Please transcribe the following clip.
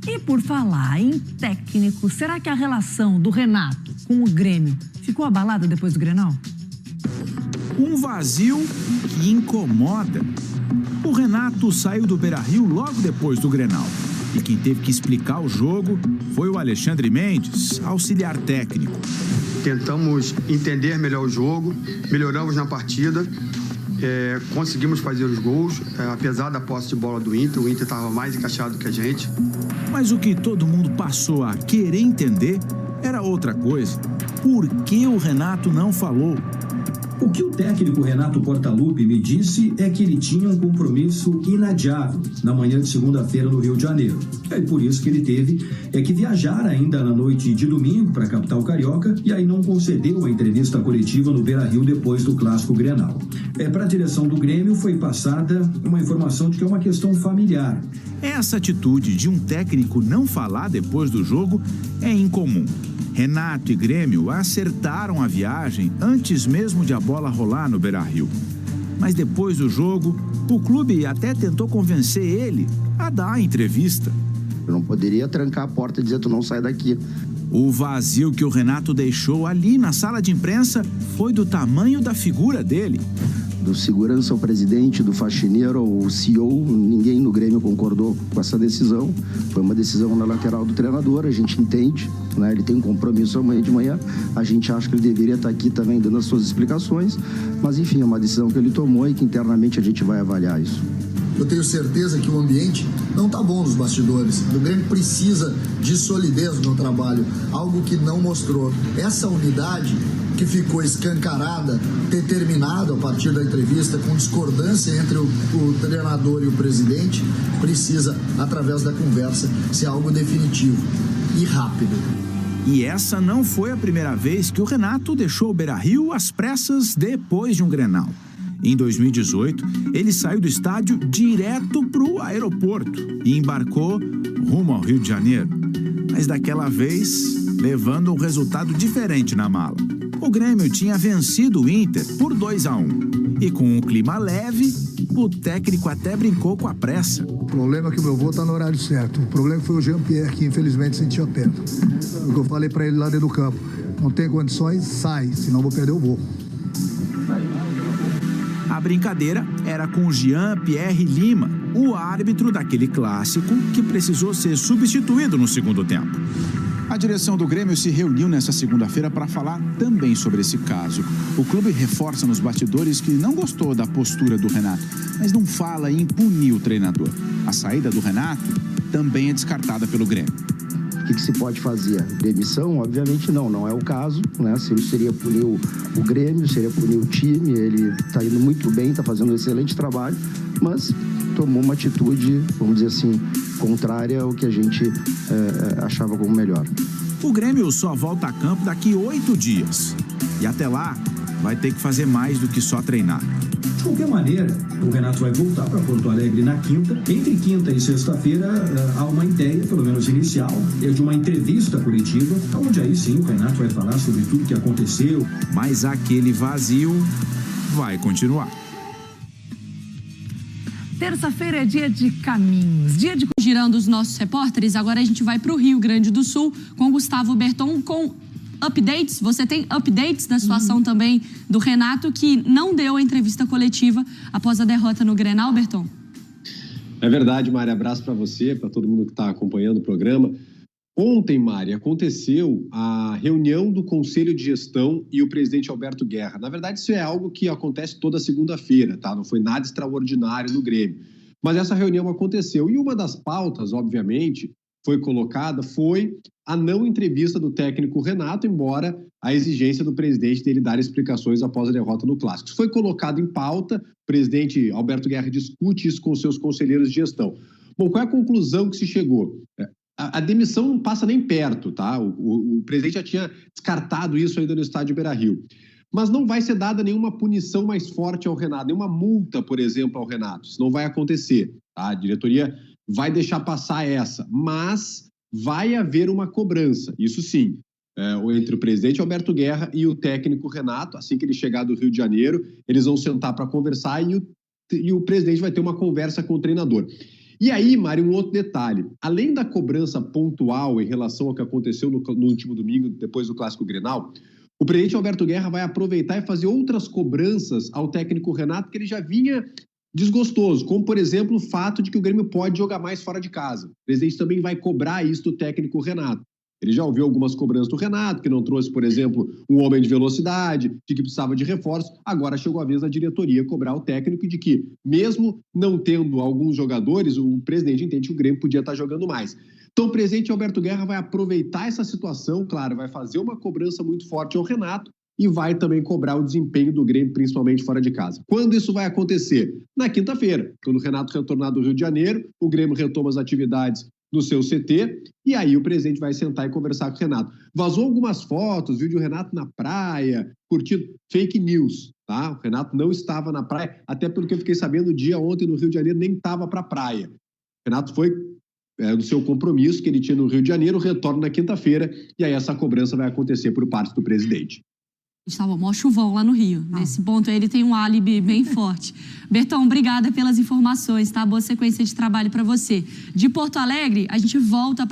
E por falar em técnico, será que a relação do Renato com o Grêmio ficou abalada depois do Grenal? Um vazio que incomoda. O Renato saiu do Beira-Rio logo depois do Grenal. E quem teve que explicar o jogo foi o Alexandre Mendes, auxiliar técnico. Tentamos entender melhor o jogo, melhoramos na partida, conseguimos fazer os gols, apesar da posse de bola do Inter. O Inter estava mais encaixado que a gente. Mas o que todo mundo passou a querer entender era outra coisa. Por que o Renato não falou? O que o técnico Renato Portaluppi me disse é que ele tinha um compromisso inadiável na manhã de segunda-feira no Rio de Janeiro. É por isso que ele teve que viajar ainda na noite de domingo para a capital carioca e aí não concedeu a entrevista coletiva no Beira-Rio depois do clássico Grenal. Para a direção do Grêmio foi passada uma informação de que é uma questão familiar. Essa atitude de um técnico não falar depois do jogo é incomum. Renato e Grêmio acertaram a viagem antes mesmo de a bola rolar no Beira-Rio. Mas depois do jogo, o clube até tentou convencer ele a dar a entrevista. Eu não poderia trancar a porta e dizer: tu não sai daqui. O vazio que o Renato deixou ali na sala de imprensa foi do tamanho da figura dele. Do segurança ao presidente, do faxineiro ao CEO, ninguém no Grêmio concordou com essa decisão. Foi uma decisão na lateral do treinador, a gente entende, né? Ele tem um compromisso amanhã de manhã, a gente acha que ele deveria estar aqui também dando as suas explicações, mas enfim, é uma decisão que ele tomou e que internamente a gente vai avaliar isso. Eu tenho certeza que o ambiente não está bom nos bastidores. O Grêmio precisa de solidez no trabalho, algo que não mostrou. Essa unidade que ficou escancarada, determinada a partir da entrevista, com discordância entre o treinador e o presidente, precisa, através da conversa, ser algo definitivo e rápido. E essa não foi a primeira vez que o Renato deixou o Beira-Rio às pressas depois de um Grenal. Em 2018, ele saiu do estádio direto para o aeroporto e embarcou rumo ao Rio de Janeiro. Mas daquela vez, levando um resultado diferente na mala. O Grêmio tinha vencido o Inter por 2-1. E com um clima leve, o técnico até brincou com a pressa. O problema é que o meu voo está no horário certo. O problema foi o Jean-Pierre, que infelizmente sentiu a perna. O que eu falei para ele lá dentro do campo: não tem condições, sai, senão vou perder o voo. A brincadeira era com Jean-Pierre Lima, o árbitro daquele clássico que precisou ser substituído no segundo tempo. A direção do Grêmio se reuniu nesta segunda-feira para falar também sobre esse caso. O clube reforça nos bastidores que não gostou da postura do Renato, mas não fala em punir o treinador. A saída do Renato também é descartada pelo Grêmio. O que se pode fazer? Demissão? Obviamente não é o caso, né? Seria punir o Grêmio, seria punir o time. Ele está indo muito bem, está fazendo um excelente trabalho, mas tomou uma atitude, vamos dizer assim, contrária ao que a gente achava como melhor. O Grêmio só volta a campo daqui 8 dias. E até lá, vai ter que fazer mais do que só treinar. De qualquer maneira, o Renato vai voltar para Porto Alegre na quinta. Entre quinta e sexta-feira, há uma ideia, pelo menos inicial, de uma entrevista coletiva, onde aí sim o Renato vai falar sobre tudo que aconteceu. Mas aquele vazio vai continuar. Terça-feira é dia de caminhos, dia de... Girando os nossos repórteres, agora a gente vai para o Rio Grande do Sul com Gustavo Berton com updates. Você tem updates da situação também do Renato, que não deu a entrevista coletiva após a derrota no Grenal, Berton? É verdade, Mari. Abraço para você, para todo mundo que está acompanhando o programa. Ontem, Mari, aconteceu a reunião do Conselho de Gestão e o presidente Alberto Guerra. Na verdade, isso é algo que acontece toda segunda-feira, tá? Não foi nada extraordinário no Grêmio. Mas essa reunião aconteceu. E uma das pautas, obviamente, foi colocada, foi a não entrevista do técnico Renato, embora a exigência do presidente dele dar explicações após a derrota no Clássico. Isso foi colocado em pauta, o presidente Alberto Guerra discute isso com seus conselheiros de gestão. Bom, qual é a conclusão que se chegou? A demissão não passa nem perto, tá? O presidente já tinha descartado isso ainda no estádio Beira-Rio. Mas não vai ser dada nenhuma punição mais forte ao Renato, nenhuma multa, por exemplo, ao Renato. Isso não vai acontecer, tá? A diretoria vai deixar passar essa, mas vai haver uma cobrança, isso sim, entre o presidente Alberto Guerra e o técnico Renato. Assim que ele chegar do Rio de Janeiro, eles vão sentar para conversar e o presidente vai ter uma conversa com o treinador. E aí, Mari, um outro detalhe. Além da cobrança pontual em relação ao que aconteceu no último domingo, depois do Clássico Grenal, o presidente Alberto Guerra vai aproveitar e fazer outras cobranças ao técnico Renato que ele já vinha desgostoso, como, por exemplo, o fato de que o Grêmio pode jogar mais fora de casa. O presidente também vai cobrar isso do técnico Renato. Ele já ouviu algumas cobranças do Renato, que não trouxe, por exemplo, um homem de velocidade, de que precisava de reforço. Agora chegou a vez da diretoria cobrar o técnico de que, mesmo não tendo alguns jogadores, o presidente entende que o Grêmio podia estar jogando mais. Então o presidente Alberto Guerra vai aproveitar essa situação, claro, vai fazer uma cobrança muito forte ao Renato e vai também cobrar o desempenho do Grêmio, principalmente fora de casa. Quando isso vai acontecer? Na quinta-feira, quando o Renato retornar do Rio de Janeiro, o Grêmio retoma as atividades no seu CT, e aí o presidente vai sentar e conversar com o Renato. Vazou algumas fotos, vídeo do Renato na praia, curtindo fake news, tá? O Renato não estava na praia, até pelo que eu fiquei sabendo, o dia ontem no Rio de Janeiro nem estava para a praia. O Renato foi no seu compromisso que ele tinha no Rio de Janeiro, retorna na quinta-feira, e aí essa cobrança vai acontecer por parte do presidente. Estava mó chuvão lá no Rio. Nesse ponto aí ele tem um álibi bem forte. Berton, obrigada pelas informações, tá? Boa sequência de trabalho para você. De Porto Alegre, a gente volta